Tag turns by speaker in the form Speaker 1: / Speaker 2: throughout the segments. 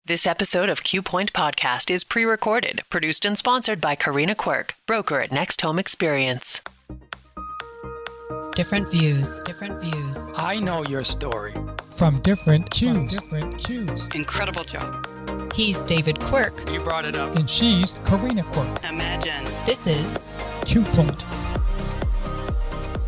Speaker 1: This episode of Q Point Podcast is pre-recorded, produced and sponsored by Karina Quirk, broker at Next Home Experience.
Speaker 2: Different views.
Speaker 3: I know your story.
Speaker 4: From different cues.
Speaker 5: Incredible job.
Speaker 2: He's David Quirk.
Speaker 3: You brought it up.
Speaker 4: And she's Karina Quirk.
Speaker 5: Imagine.
Speaker 2: This is
Speaker 4: Q Point.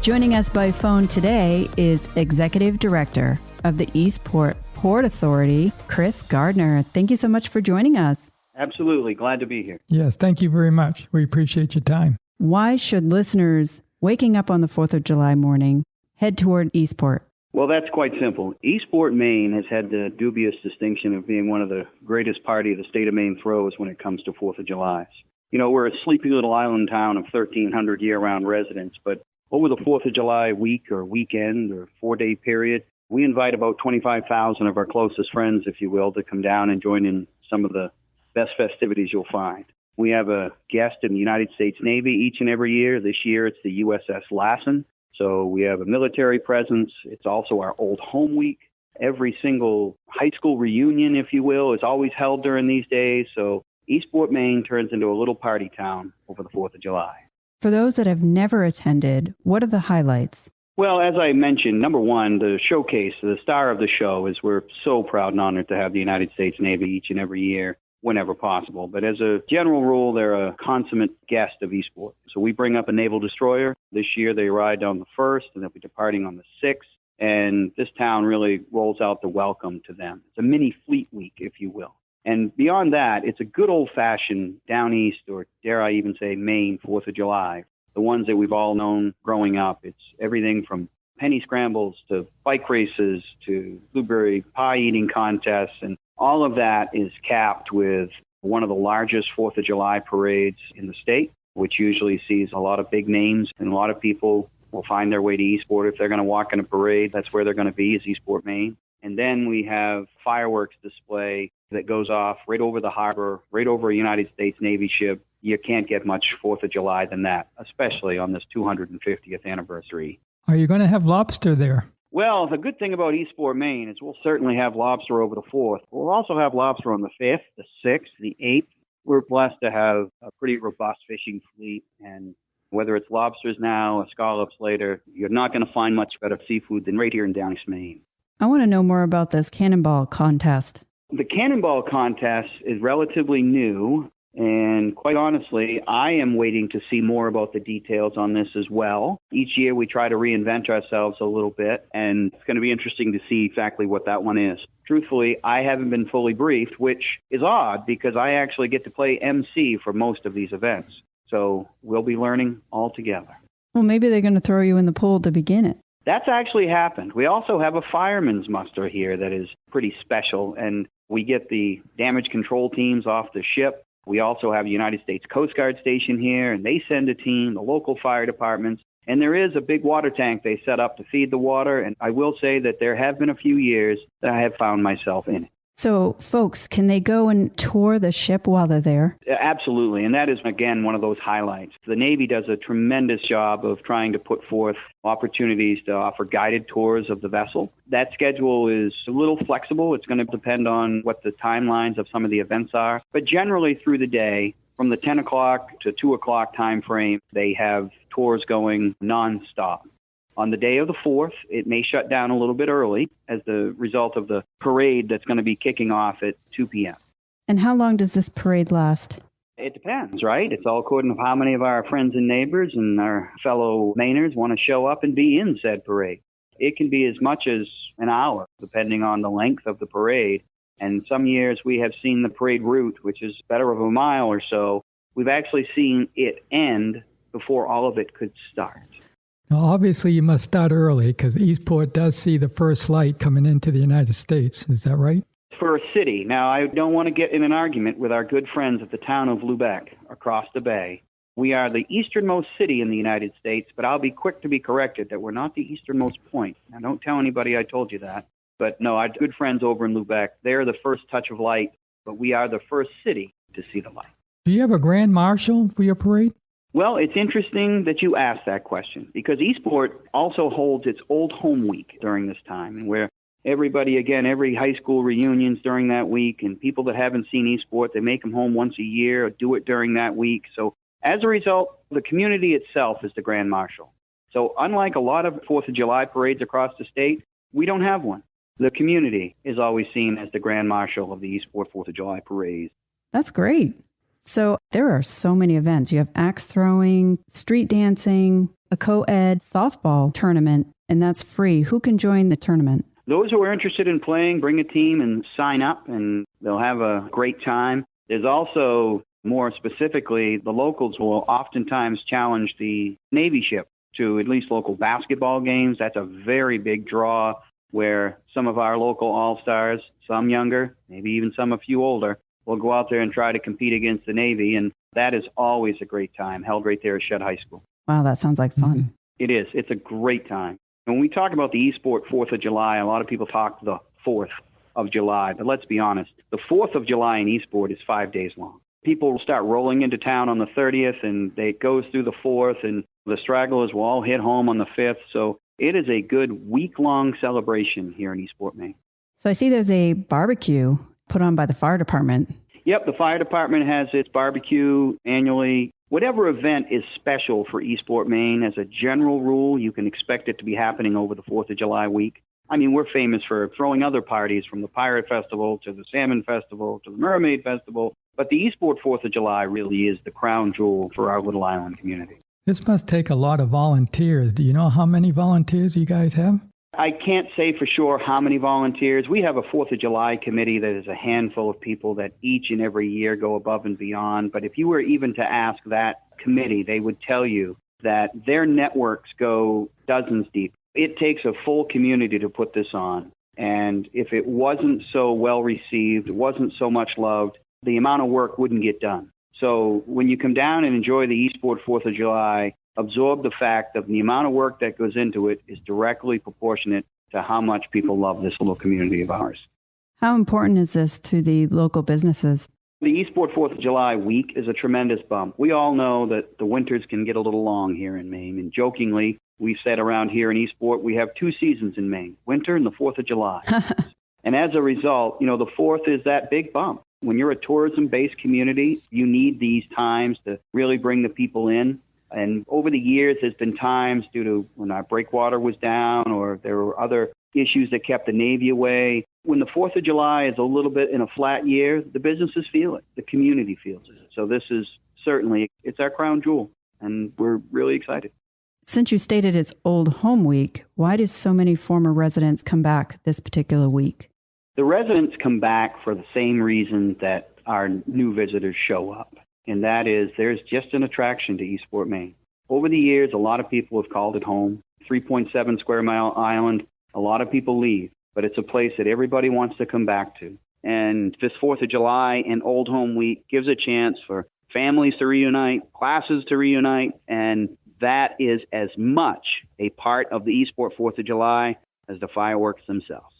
Speaker 6: Joining us by phone today is Executive Director of the Eastport Port Authority, Chris Gardner. Thank you so much for joining us.
Speaker 7: Absolutely. Glad to be here.
Speaker 4: Yes, thank you very much. We appreciate your time.
Speaker 6: Why should listeners waking up on the 4th of July morning head toward Eastport?
Speaker 7: Well, that's quite simple. Eastport, Maine has had the dubious distinction of being one of the greatest party the state of Maine throws when it comes to 4th of July. You know, we're a sleepy little island town of 1,300 year-round residents, but over the 4th of July week or weekend or 4-day period, we invite about 25,000 of our closest friends, if you will, to come down and join in some of the best festivities you'll find. We have a guest in the United States Navy each and every year. This year it's the USS Lassen. So we have a military presence. It's also our Old Home Week. Every single high school reunion, if you will, is always held during these days. So Eastport, Maine turns into a little party town over the 4th of July.
Speaker 6: For those that have never attended, what are the highlights?
Speaker 7: Well, as I mentioned, number one, the showcase, the star of the show is we're so proud and honored to have the United States Navy each and every year, whenever possible. But as a general rule, they're a consummate guest of Eastport. So we bring up a naval destroyer. This year they arrived on the 1st, and they'll be departing on the 6th. And this town really rolls out the welcome to them. It's a mini fleet week, if you will. And beyond that, it's a good old-fashioned Down East, or dare I even say Maine, 4th of July. The ones that we've all known growing up. It's everything from penny scrambles to bike races to blueberry pie eating contests. And all of that is capped with one of the largest 4th of July parades in the state, which usually sees a lot of big names. And a lot of people will find their way to Eastport. If they're going to walk in a parade, that's where they're going to be, is Eastport, Maine. And then we have fireworks display that goes off right over the harbor, right over a United States Navy ship. You can't get much 4th of July than that, especially on this 250th anniversary.
Speaker 4: Are you going to have lobster there?
Speaker 7: Well, the good thing about Eastport, Maine is we'll certainly have lobster over the 4th. We'll also have lobster on the 5th, the 6th, the 8th. We're blessed to have a pretty robust fishing fleet, and whether it's lobsters now or scallops later, you're not going to find much better seafood than right here in Down East Maine.
Speaker 6: I want to know more about this cannonball contest.
Speaker 7: The cannonball contest is relatively new, and quite honestly, I am waiting to see more about the details on this as well. Each year we try to reinvent ourselves a little bit, and it's going to be interesting to see exactly what that one is. Truthfully, I haven't been fully briefed, which is odd because I actually get to play MC for most of these events. So we'll be learning all together.
Speaker 6: Well, maybe they're going to throw you in the pool to begin it.
Speaker 7: That's actually happened. We also have a fireman's muster here that is pretty special, and we get the damage control teams off the ship. We also have a United States Coast Guard station here, and they send a team, the local fire departments, and there is a big water tank they set up to feed the water, and I will say that there have been a few years that I have found myself in it.
Speaker 6: So, folks, can they go and tour the ship while they're there?
Speaker 7: Absolutely, and that is, again, one of those highlights. The Navy does a tremendous job of trying to put forth opportunities to offer guided tours of the vessel. That schedule is a little flexible. It's going to depend on what the timelines of some of the events are. But generally through the day, from the 10 o'clock to 2 o'clock time frame, they have tours going nonstop. On the day of the 4th, it may shut down a little bit early as the result of the parade that's going to be kicking off at 2 p.m.
Speaker 6: And how long does this parade last?
Speaker 7: It depends, right? It's all according to how many of our friends and neighbors and our fellow Mainers want to show up and be in said parade. It can be as much as an hour, depending on the length of the parade. And some years we have seen the parade route, which is better of a mile or so. We've actually seen it end before all of it could start.
Speaker 4: Now, obviously, you must start early because Eastport does see the first light coming into the United States. Is that right?
Speaker 7: For a city. Now, I don't want to get in an argument with our good friends at the town of Lubec across the bay. We are the easternmost city in the United States, but I'll be quick to be corrected that we're not the easternmost point. Now, don't tell anybody I told you that. But no, our good friends over in Lubec, they're the first touch of light, but we are the first city to see the light.
Speaker 4: Do you have a Grand Marshal for your parade?
Speaker 7: Well, it's interesting that you asked that question because Eastport also holds its Old Home Week during this time, and where everybody, again, every high school reunions during that week, and people that haven't seen Eastport, they make them home once a year or do it during that week. So as a result, the community itself is the Grand Marshal. So unlike a lot of 4th of July parades across the state, we don't have one. The community is always seen as the Grand Marshal of the Eastport 4th of July parades.
Speaker 6: That's great. So there are so many events. You have axe throwing, street dancing, a co-ed softball tournament, and that's free. Who can join the tournament?
Speaker 7: Those who are interested in playing, bring a team and sign up, and they'll have a great time. There's also, more specifically, the locals will oftentimes challenge the Navy ship to at least local basketball games. That's a very big draw where some of our local all-stars, some younger, maybe even some a few older, will go out there and try to compete against the Navy, and that is always a great time, held right there at Shedd High School.
Speaker 6: Wow, that sounds like fun.
Speaker 7: It is. It's a great time. When we talk about the Eastport 4th of July, a lot of people talk the 4th of July, but let's be honest. The 4th of July in Eastport is 5 days long. People will start rolling into town on the 30th, and it goes through the 4th, and the stragglers will all hit home on the 5th. So it is a good week-long celebration here in Eastport, Maine.
Speaker 6: So I see there's a barbecue put on by the fire department.
Speaker 7: Yep, the fire department has its barbecue annually. Whatever event is special for Eastport, Maine, as a general rule, you can expect it to be happening over the 4th of July week. I mean, we're famous for throwing other parties, from the Pirate Festival to the Salmon Festival to the Mermaid Festival. But the Eastport 4th of July really is the crown jewel for our little island community.
Speaker 4: This must take a lot of volunteers. Do you know how many volunteers you guys have?
Speaker 7: I can't say for sure how many volunteers. We have a 4th of July committee that is a handful of people that each and every year go above and beyond. But if you were even to ask that committee, they would tell you that their networks go dozens deep. It takes a full community to put this on. And if it wasn't so well received, it wasn't so much loved, the amount of work wouldn't get done. So when you come down and enjoy the Eastport 4th of July, absorb the fact that the amount of work that goes into it is directly proportionate to how much people love this little community of ours.
Speaker 6: How important is this to the local businesses?
Speaker 7: The Eastport 4th of July week is a tremendous bump. We all know that the winters can get a little long here in Maine, and jokingly, we've said around here in Eastport, we have 2 seasons in Maine, winter and the 4th of July. And as a result, the 4th is that big bump. When you're a tourism-based community, you need these times to really bring the people in. And over the years, there's been times due to when our breakwater was down or there were other issues that kept the Navy away. When the 4th of July is a little bit in a flat year, the businesses feel it. The community feels it. So this is certainly, it's our crown jewel, and we're really excited.
Speaker 6: Since you stated it's Old Home Week, why do so many former residents come back this particular week?
Speaker 7: The residents come back for the same reason that our new visitors show up. And that is, there's just an attraction to Eastport, Maine. Over the years, a lot of people have called it home. 3.7 square mile island, a lot of people leave, but it's a place that everybody wants to come back to. And this 4th of July and Old Home Week gives a chance for families to reunite, classes to reunite, and that is as much a part of the Eastport 4th of July as the fireworks themselves.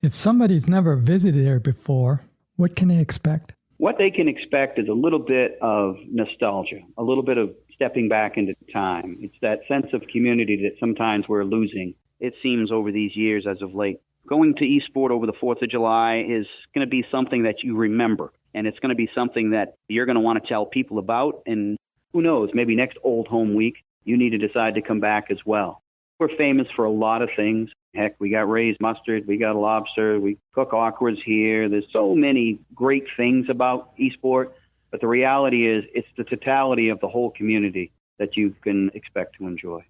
Speaker 4: If somebody's never visited there before, what can they expect?
Speaker 7: What they can expect is a little bit of nostalgia, a little bit of stepping back into time. It's that sense of community that sometimes we're losing, it seems, over these years as of late. Going to Eastport over the 4th of July is going to be something that you remember, and it's going to be something that you're going to want to tell people about, and who knows, maybe next Old Home Week, you need to decide to come back as well. We're famous for a lot of things. Heck, we got raised mustard, we got lobster, we cook awkwards here. There's so many great things about Eastport, but the reality is it's the totality of the whole community that you can expect to enjoy.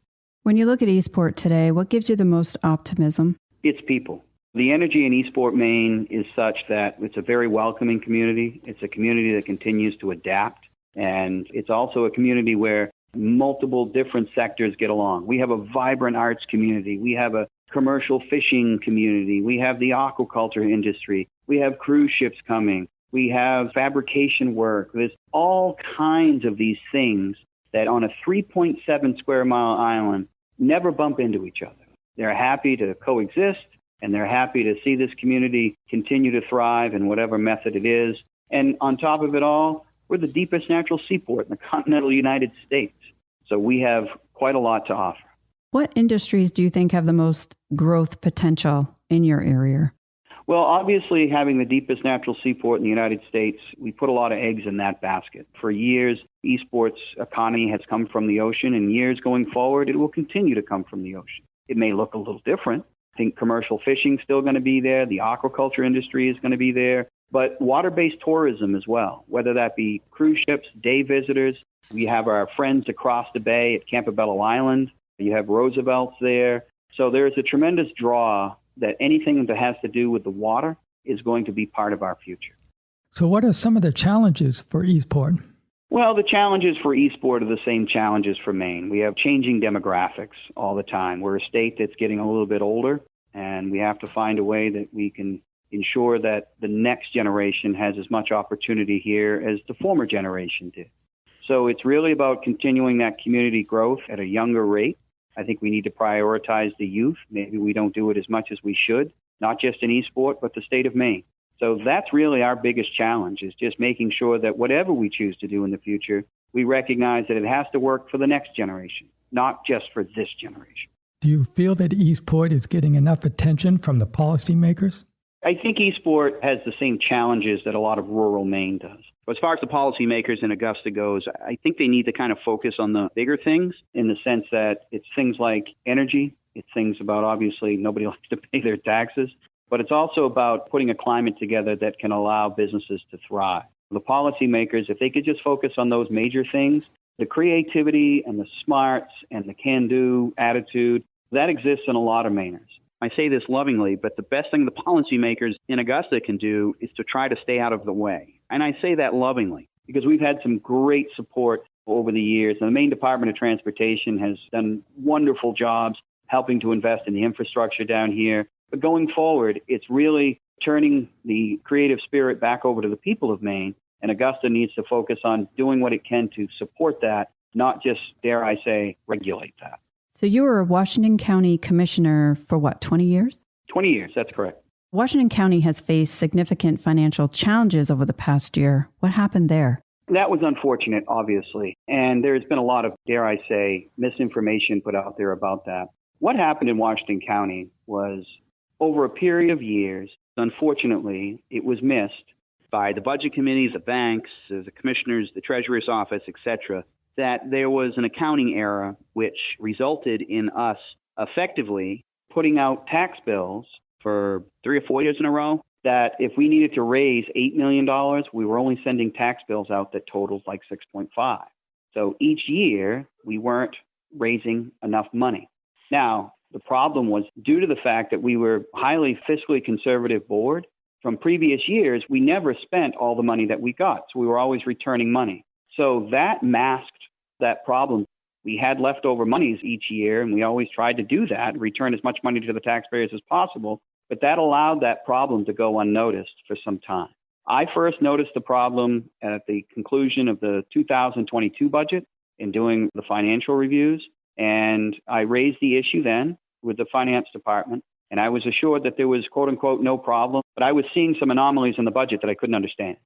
Speaker 6: When you look at Eastport today, what gives you the most optimism?
Speaker 7: It's people. The energy in Eastport, Maine is such that it's a very welcoming community. It's a community that continues to adapt, and it's also a community where multiple different sectors get along. We have a vibrant arts community. We have a commercial fishing community. We have the aquaculture industry. We have cruise ships coming. We have fabrication work. There's all kinds of these things that on a 3.7 square mile island never bump into each other. They're happy to coexist, and they're happy to see this community continue to thrive in whatever method it is. And on top of it all, we're the deepest natural seaport in the continental United States. So we have quite a lot to offer.
Speaker 6: What industries do you think have the most growth potential in your area?
Speaker 7: Well, obviously, having the deepest natural seaport in the United States, we put a lot of eggs in that basket. For years, Eastport's economy has come from the ocean, and years going forward, it will continue to come from the ocean. It may look a little different. I think commercial fishing is still going to be there. The aquaculture industry is going to be there. But water-based tourism as well, whether that be cruise ships, day visitors. We have our friends across the bay at Campobello Island. You have Roosevelt's there. So there's a tremendous draw that anything that has to do with the water is going to be part of our future.
Speaker 4: So what are some of the challenges for Eastport?
Speaker 7: Well, the challenges for Eastport are the same challenges for Maine. We have changing demographics all the time. We're a state that's getting a little bit older, and we have to find a way that we can ensure that the next generation has as much opportunity here as the former generation did. So it's really about continuing that community growth at a younger rate. I think we need to prioritize the youth. Maybe we don't do it as much as we should, not just in Eastport, but the state of Maine. So that's really our biggest challenge, is just making sure that whatever we choose to do in the future, we recognize that it has to work for the next generation, not just for this generation.
Speaker 4: Do you feel that Eastport is getting enough attention from the policymakers?
Speaker 7: I think Eastport has the same challenges that a lot of rural Maine does. As far as the policymakers in Augusta goes, I think they need to kind of focus on the bigger things, in the sense that it's things like energy. It's things about, obviously, nobody likes to pay their taxes. But it's also about putting a climate together that can allow businesses to thrive. The policymakers, if they could just focus on those major things, the creativity and the smarts and the can-do attitude, that exists in a lot of Mainers. I say this lovingly, but the best thing the policymakers in Augusta can do is to try to stay out of the way. And I say that lovingly because we've had some great support over the years. And the Maine Department of Transportation has done wonderful jobs helping to invest in the infrastructure down here. But going forward, it's really turning the creative spirit back over to the people of Maine. And Augusta needs to focus on doing what it can to support that, not just, dare I say, regulate that.
Speaker 6: So you were a Washington County commissioner for 20 years?
Speaker 7: 20 years, that's correct.
Speaker 6: Washington County has faced significant financial challenges over the past year. What happened there?
Speaker 7: That was unfortunate, obviously. And there's been a lot of, dare I say, misinformation put out there about that. What happened in Washington County was, over a period of years, unfortunately, it was missed by the budget committees, the banks, the commissioners, the treasurer's office, etc., that there was an accounting error which resulted in us effectively putting out tax bills for 3 or 4 years in a row, that if we needed to raise $8 million, we were only sending tax bills out that totaled like 6.5. So each year, we weren't raising enough money. Now, the problem was, due to the fact that we were a highly fiscally conservative board, from previous years, we never spent all the money that we got. So we were always returning money. So that masked that problem. We had leftover monies each year, and we always tried to do that, return as much money to the taxpayers as possible. But that allowed that problem to go unnoticed for some time. I first noticed the problem at the conclusion of the 2022 budget in doing the financial reviews. And I raised the issue then with the finance department. And I was assured that there was, quote unquote, no problem. But I was seeing some anomalies in the budget that I couldn't understand.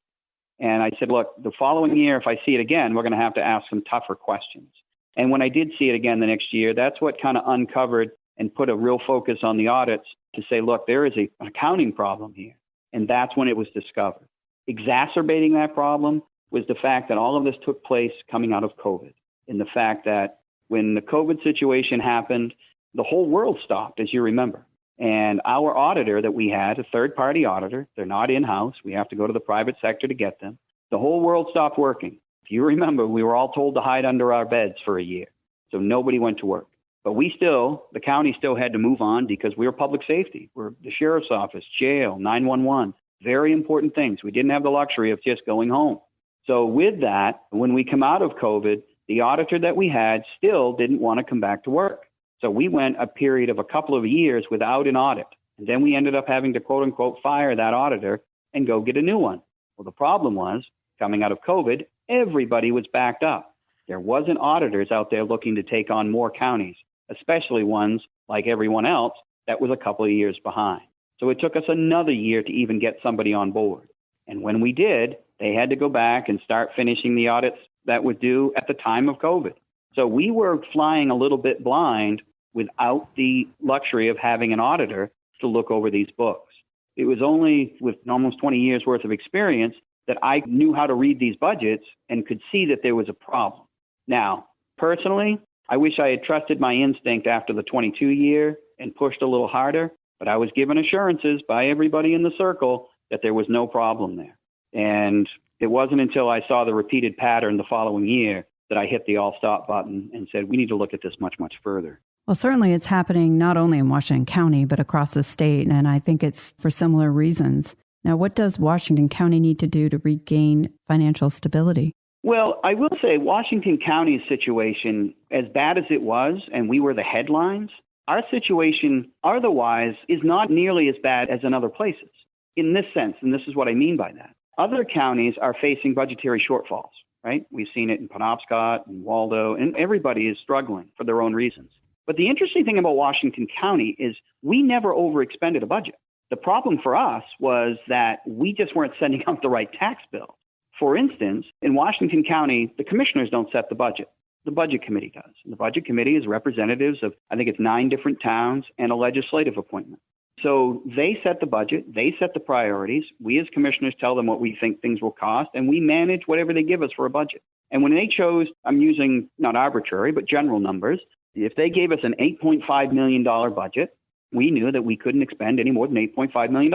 Speaker 7: And I said, look, the following year, if I see it again, we're going to have to ask some tougher questions. And when I did see it again the next year, that's what kind of uncovered and put a real focus on the audits to say, look, there is an accounting problem here. And that's when it was discovered. Exacerbating that problem was the fact that all of this took place coming out of COVID. And the fact that when the COVID situation happened, the whole world stopped, as you remember. And our auditor that we had, a third-party auditor, they're not in-house. We have to go to the private sector to get them. The whole world stopped working. If you remember, we were all told to hide under our beds for a year. So nobody went to work. But the county still had to move on because we were public safety. We're the sheriff's office, jail, 911, very important things. We didn't have the luxury of just going home. So with that, when we come out of COVID, the auditor that we had still didn't want to come back to work. So we went a period of a couple of years without an audit. And then we ended up having to, quote unquote, fire that auditor and go get a new one. Well, the problem was, coming out of COVID, everybody was backed up. There wasn't auditors out there looking to take on more counties, especially ones like everyone else that was a couple of years behind. So it took us another year to even get somebody on board. And when we did, they had to go back and start finishing the audits that were due at the time of COVID. So we were flying a little bit blind without the luxury of having an auditor to look over these books. It was only with almost 20 years worth of experience that I knew how to read these budgets and could see that there was a problem. Now, personally, I wish I had trusted my instinct after the 22 year and pushed a little harder, but I was given assurances by everybody in the circle that there was no problem there. And it wasn't until I saw the repeated pattern the following year that I hit the all stop button and said, we need to look at this much, much further.
Speaker 6: Well, certainly it's happening not only in Washington County, but across the state. And I think it's for similar reasons. Now, what does Washington County need to do to regain financial stability?
Speaker 7: Well, I will say Washington County's situation, as bad as it was, and we were the headlines, our situation otherwise is not nearly as bad as in other places. In this sense, and this is what I mean by that. Other counties are facing budgetary shortfalls, right? We've seen it in Penobscot and Waldo, and everybody is struggling for their own reasons. But the interesting thing about Washington County is we never overexpended a budget. The problem for us was that we just weren't sending out the right tax bill. For instance, in Washington County, the commissioners don't set the budget. The budget committee does. And the budget committee is representatives of, I think it's 9 different towns and a legislative appointment. So they set the budget, they set the priorities. We as commissioners tell them what we think things will cost, and we manage whatever they give us for a budget. And when they chose, I'm using not arbitrary, but general numbers, if they gave us an $8.5 million budget, we knew that we couldn't expend any more than $8.5 million.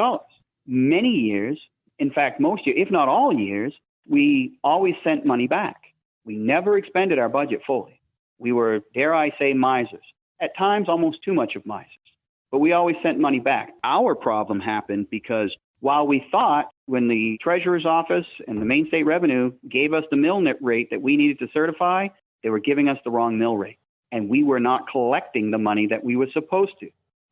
Speaker 7: Many years, in fact, most years, if not all years, we always sent money back. We never expended our budget fully. We were, dare I say, misers. At times, almost too much of misers. But we always sent money back. Our problem happened because while we thought when the Treasurer's Office and the Maine State Revenue gave us the mill rate that we needed to certify, they were giving us the wrong mill rate. And we were not collecting the money that we were supposed to.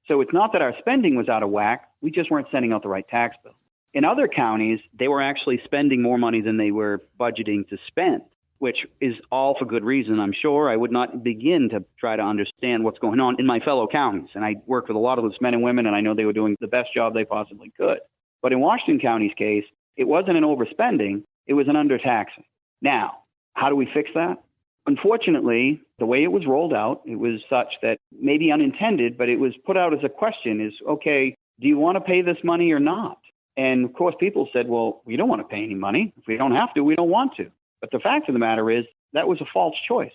Speaker 7: So it's not that our spending was out of whack. We just weren't sending out the right tax bill. In other counties, they were actually spending more money than they were budgeting to spend, which is all for good reason, I'm sure. I would not begin to try to understand what's going on in my fellow counties. And I work with a lot of those men and women, and I know they were doing the best job they possibly could. But in Washington County's case, it wasn't an overspending, it was an undertaxing. Now, how do we fix that? Unfortunately, the way it was rolled out, it was such that maybe unintended, but it was put out as a question is, okay, do you want to pay this money or not? And of course, people said, well, we don't want to pay any money. If we don't have to, we don't want to. But the fact of the matter is that was a false choice.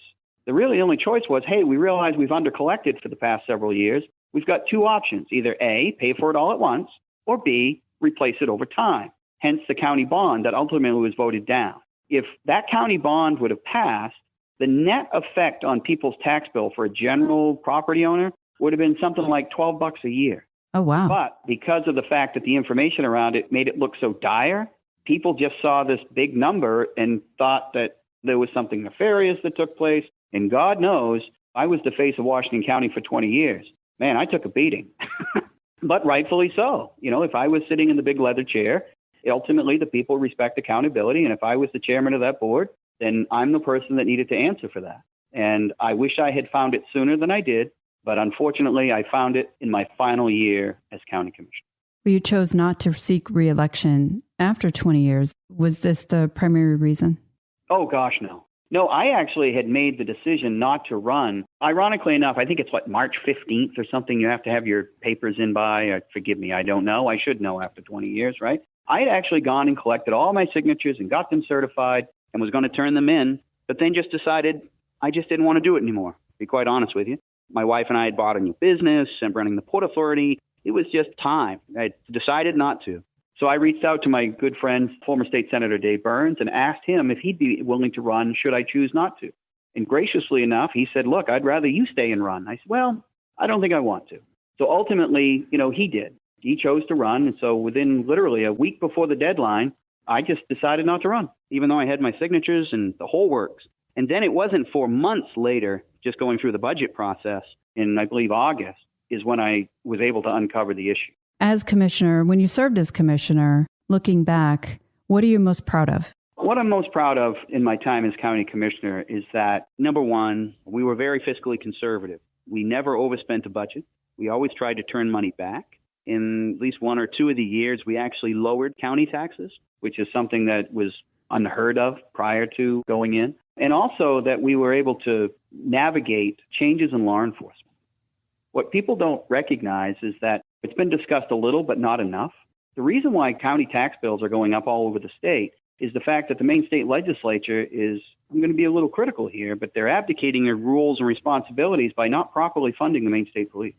Speaker 7: The really only choice was, hey, we realize we've undercollected for the past several years. We've got 2 options, either A, pay for it all at once, or B, replace it over time. Hence the county bond that ultimately was voted down. If that county bond would have passed, the net effect on people's tax bill for a general property owner would have been something like $12 a year.
Speaker 6: Oh, wow.
Speaker 7: But because of the fact that the information around it made it look so dire, people just saw this big number and thought that there was something nefarious that took place. And God knows, I was the face of Washington County for 20 years. Man, I took a beating. But rightfully so. You know, if I was sitting in the big leather chair, ultimately the people respect accountability. And if I was the chairman of that board, then I'm the person that needed to answer for that. And I wish I had found it sooner than I did. But unfortunately, I found it in my final year as county commissioner.
Speaker 6: Well, you chose not to seek re-election after 20 years. Was this the primary reason?
Speaker 7: Oh, gosh, no. No, I actually had made the decision not to run. Ironically enough, I think it's March 15th or something you have to have your papers in by. Forgive me, I don't know. I should know after 20 years, right? I had actually gone and collected all my signatures and got them certified and was going to turn them in, but then just decided I just didn't want to do it anymore, to be quite honest with you. My wife and I had bought a new business and running the Port Authority. It was just time. I decided not to. So I reached out to my good friend, former State Senator Dave Burns, and asked him if he'd be willing to run should I choose not to. And graciously enough, he said, look, I'd rather you stay and run. I said, well, I don't think I want to. So ultimately, he did. He chose to run. And so within literally a week before the deadline, I just decided not to run, even though I had my signatures and the whole works. And then it wasn't for months later, just going through the budget process in, I believe, August, is when I was able to uncover the issue.
Speaker 6: As commissioner, when you served as commissioner, looking back, what are you most proud of?
Speaker 7: What I'm most proud of in my time as county commissioner is that, number one, we were very fiscally conservative. We never overspent the budget. We always tried to turn money back. In at least 1 or 2 of the years, we actually lowered county taxes, which is something that was unheard of prior to going in. And also that we were able to navigate changes in law enforcement. What people don't recognize is that It's been discussed a little, but not enough. The reason why county tax bills are going up all over the state is the fact that the Maine state legislature is, I'm going to be a little critical here, but they're abdicating their rules and responsibilities by not properly funding the Maine State Police.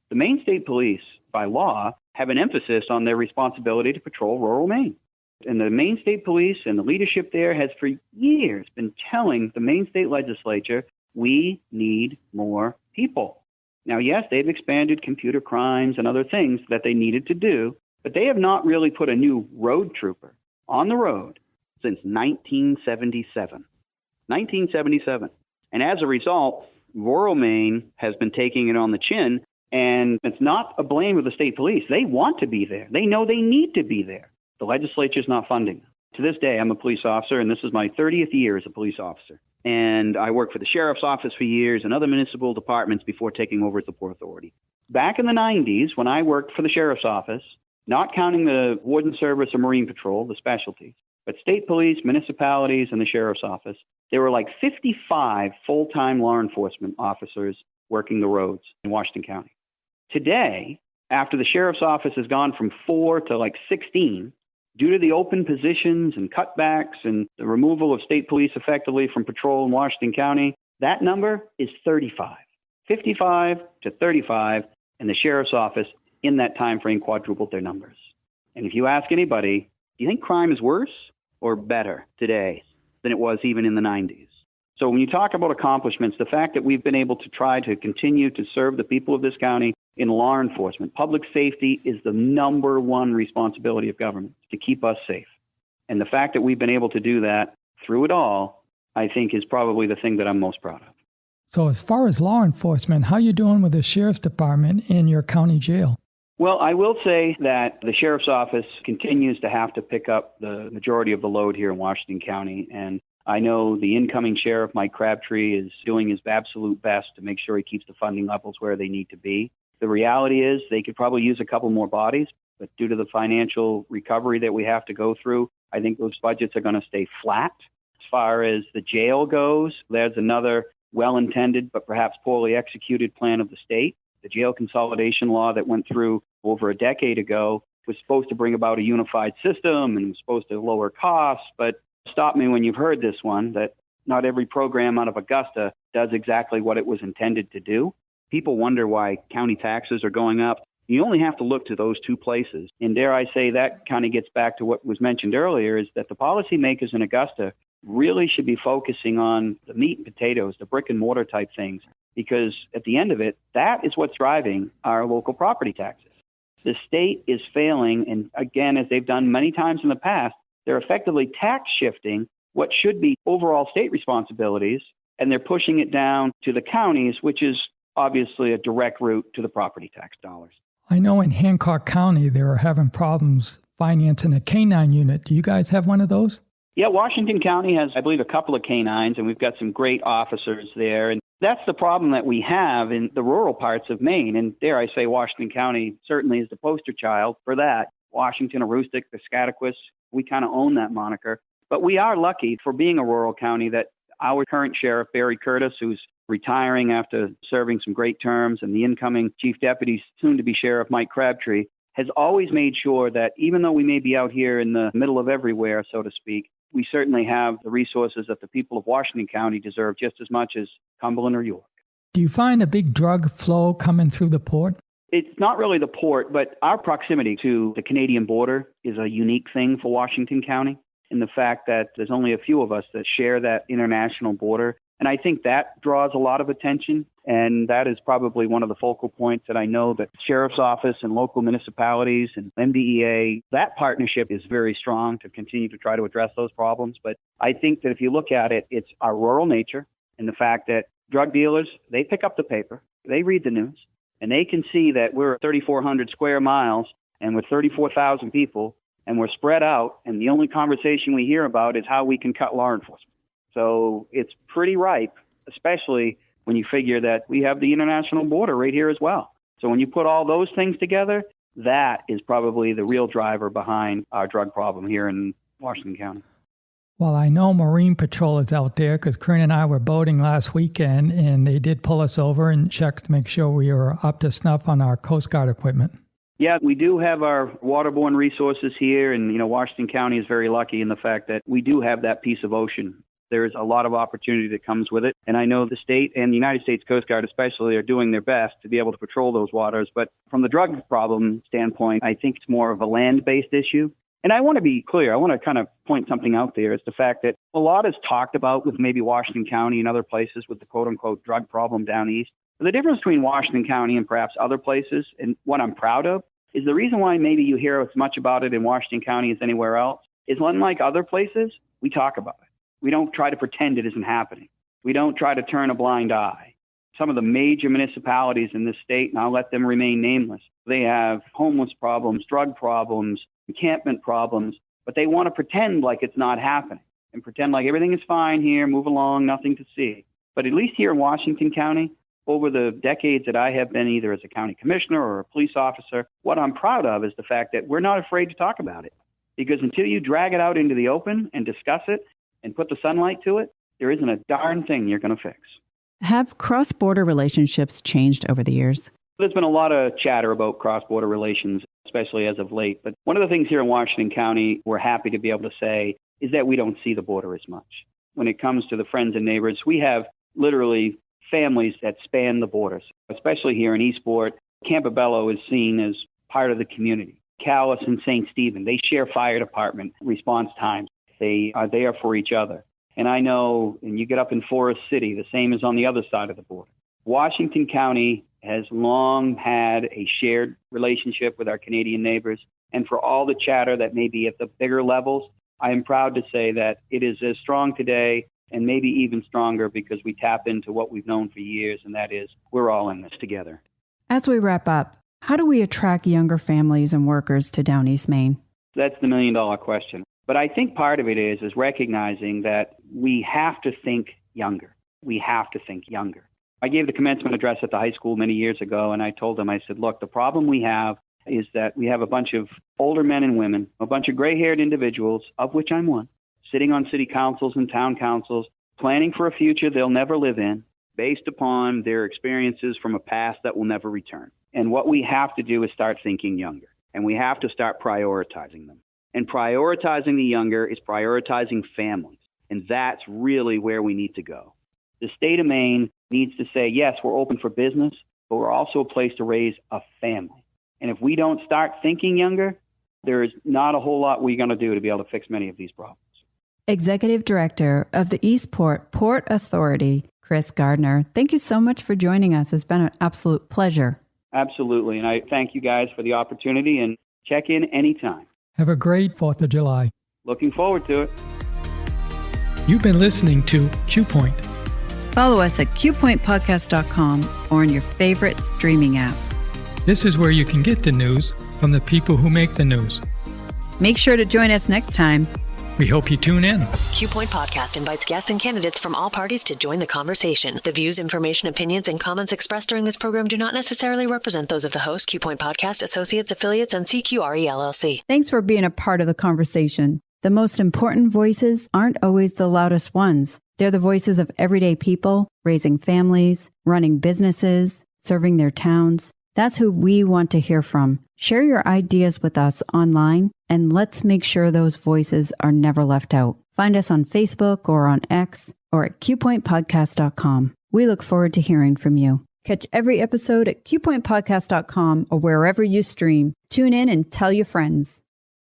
Speaker 7: The Maine State Police, by law, have an emphasis on their responsibility to patrol rural Maine. And the Maine State Police and the leadership there has for years been telling the Maine state legislature, we need more people. Now, yes, they've expanded computer crimes and other things that they needed to do, but they have not really put a new road trooper on the road since 1977. 1977. And as a result, rural Maine has been taking it on the chin, and it's not a blame of the state police. They want to be there. They know they need to be there. The legislature's not funding them. To this day, I'm a police officer, and this is my 30th year as a police officer. And I worked for the sheriff's office for years and other municipal departments before taking over at the Port Authority. Back in the 90s, when I worked for the sheriff's office, not counting the warden service or Marine Patrol, the specialties, but state police, municipalities, and the sheriff's office, there were like 55 full-time law enforcement officers working the roads in Washington County. Today, after the sheriff's office has gone from 4 to like 16, due to the open positions and cutbacks and the removal of state police effectively from patrol in Washington County, that number is 35. 55 to 35, and the sheriff's office in that time frame quadrupled their numbers. And if you ask anybody, do you think crime is worse or better today than it was even in the 90s? So when you talk about accomplishments, the fact that we've been able to try to continue to serve the people of this county in law enforcement, public safety is the number one responsibility of government, to keep us safe. And the fact that we've been able to do that through it all, I think is probably the thing that I'm most proud of.
Speaker 4: So as far as law enforcement, how are you doing with the sheriff's department in your county jail?
Speaker 7: Well, I will say that the sheriff's office continues to have to pick up the majority of the load here in Washington County. And I know the incoming sheriff, Mike Crabtree, is doing his absolute best to make sure he keeps the funding levels where they need to be. The reality is they could probably use a couple more bodies, but due to the financial recovery that we have to go through, I think those budgets are going to stay flat. As far as the jail goes, there's another well-intended but perhaps poorly executed plan of the state. The jail consolidation law that went through over a decade ago was supposed to bring about a unified system and was supposed to lower costs, but stop me when you've heard this one, that not every program out of Augusta does exactly what it was intended to do. People wonder why county taxes are going up. You only have to look to those two places. And dare I say, that kind of gets back to what was mentioned earlier, is that the policymakers in Augusta really should be focusing on the meat and potatoes, the brick and mortar type things, because at the end of it, that is what's driving our local property taxes. The state is failing, and again, as they've done many times in the past, they're effectively tax shifting what should be overall state responsibilities, and they're pushing it down to the counties, which is obviously a direct route to the property tax dollars.
Speaker 4: I know in Hancock County they were having problems financing a canine unit. Do you guys have one of those?
Speaker 7: Yeah, Washington County has, I believe, a couple of canines, and we've got some great officers there. And that's the problem that we have in the rural parts of Maine. And dare I say, Washington County certainly is the poster child for that. Washington, Aroostook, Piscataquis, we kind of own that moniker. But we are lucky for being a rural county that our current sheriff, Barry Curtis, who's retiring after serving some great terms, and the incoming chief deputy, soon-to-be sheriff, Mike Crabtree, has always made sure that even though we may be out here in the middle of everywhere, so to speak, we certainly have the resources that the people of Washington County deserve just as much as Cumberland or York.
Speaker 4: Do you find a big drug flow coming through the port?
Speaker 7: It's not really the port, but our proximity to the Canadian border is a unique thing for Washington County, in the fact that there's only a few of us that share that international border. And I think that draws a lot of attention, and that is probably one of the focal points that I know that Sheriff's Office and local municipalities and MDEA, that partnership is very strong to continue to try to address those problems. But I think that if you look at it, it's our rural nature and the fact that drug dealers, they pick up the paper, they read the news, and they can see that we're 3,400 square miles and we're 34,000 people, and we're spread out, and the only conversation we hear about is how we can cut law enforcement. So it's pretty ripe, especially when you figure that we have the international border right here as well. So when you put all those things together, that is probably the real driver behind our drug problem here in Washington County.
Speaker 4: Well, I know Marine Patrol is out there because Corinne and I were boating last weekend, and they did pull us over and check to make sure we were up to snuff on our Coast Guard equipment.
Speaker 7: Yeah, we do have our waterborne resources here, and Washington County is very lucky in the fact that we do have that piece of ocean. There's a lot of opportunity that comes with it, and I know the state and the United States Coast Guard especially are doing their best to be able to patrol those waters. But from the drug problem standpoint, I think it's more of a land-based issue. And I want to be clear. I want to kind of point something out there. It's the fact that a lot is talked about with maybe Washington County and other places with the quote-unquote drug problem down east. But the difference between Washington County and perhaps other places, and what I'm proud of, is the reason why maybe you hear as much about it in Washington County as anywhere else, is unlike other places, we talk about it. We don't try to pretend it isn't happening. We don't try to turn a blind eye. Some of the major municipalities in this state, and I'll let them remain nameless, they have homeless problems, drug problems, encampment problems, but they want to pretend like it's not happening and pretend like everything is fine here, move along, nothing to see. But at least here in Washington County, over the decades that I have been either as a county commissioner or a police officer, what I'm proud of is the fact that we're not afraid to talk about it. Because until you drag it out into the open and discuss it and put the sunlight to it, there isn't a darn thing you're going to fix.
Speaker 6: Have cross-border relationships changed over the years?
Speaker 7: There's been a lot of chatter about cross-border relations, especially as of late. But one of the things here in Washington County we're happy to be able to say is that we don't see the border as much. When it comes to the friends and neighbors, we have literally families that span the borders, especially here in Eastport. Campobello is seen as part of the community. Calais and St. Stephen, they share fire department response times. They are there for each other. And I know, and you get up in Forest City, the same is on the other side of the border. Washington County has long had a shared relationship with our Canadian neighbors. And for all the chatter that may be at the bigger levels, I am proud to say that it is as strong today and maybe even stronger because we tap into what we've known for years, and that is we're all in this together.
Speaker 6: As we wrap up, how do we attract younger families and workers to Down East Maine?
Speaker 7: That's the million-dollar question. But I think part of it is recognizing that we have to think younger. We have to think younger. I gave the commencement address at the high school many years ago, and I told them, I said, look, the problem we have is that we have a bunch of older men and women, a bunch of gray-haired individuals, of which I'm one, sitting on city councils and town councils, planning for a future they'll never live in, based upon their experiences from a past that will never return. And what we have to do is start thinking younger, and we have to start prioritizing them. And prioritizing the younger is prioritizing families, and that's really where we need to go. The state of Maine needs to say, yes, we're open for business, but we're also a place to raise a family. And if we don't start thinking younger, there is not a whole lot we're going to do to be able to fix many of these problems.
Speaker 6: Executive Director of the Eastport Port Authority, Chris Gardner, thank you so much for joining us. It's been an absolute pleasure.
Speaker 7: Absolutely. And I thank you guys for the opportunity, and check in anytime.
Speaker 4: Have a great 4th of July.
Speaker 7: Looking forward to it.
Speaker 3: You've been listening to Q Point.
Speaker 6: Follow us at qpointpodcast.com or on your favorite streaming app.
Speaker 3: This is where you can get the news from the people who make the news.
Speaker 6: Make sure to join us next time.
Speaker 3: We hope you tune in.
Speaker 1: Q Point Podcast invites guests and candidates from all parties to join the conversation. The views, information, opinions, and comments expressed during this program do not necessarily represent those of the host, Q Point Podcast, associates, affiliates, and CQRE LLC.
Speaker 6: Thanks for being a part of the conversation. The most important voices aren't always the loudest ones. They're the voices of everyday people, raising families, running businesses, serving their towns. That's who we want to hear from. Share your ideas with us online, and let's make sure those voices are never left out. Find us on Facebook or on X or at qpointpodcast.com. We look forward to hearing from you. Catch every episode at qpointpodcast.com or wherever you stream. Tune in and tell your friends.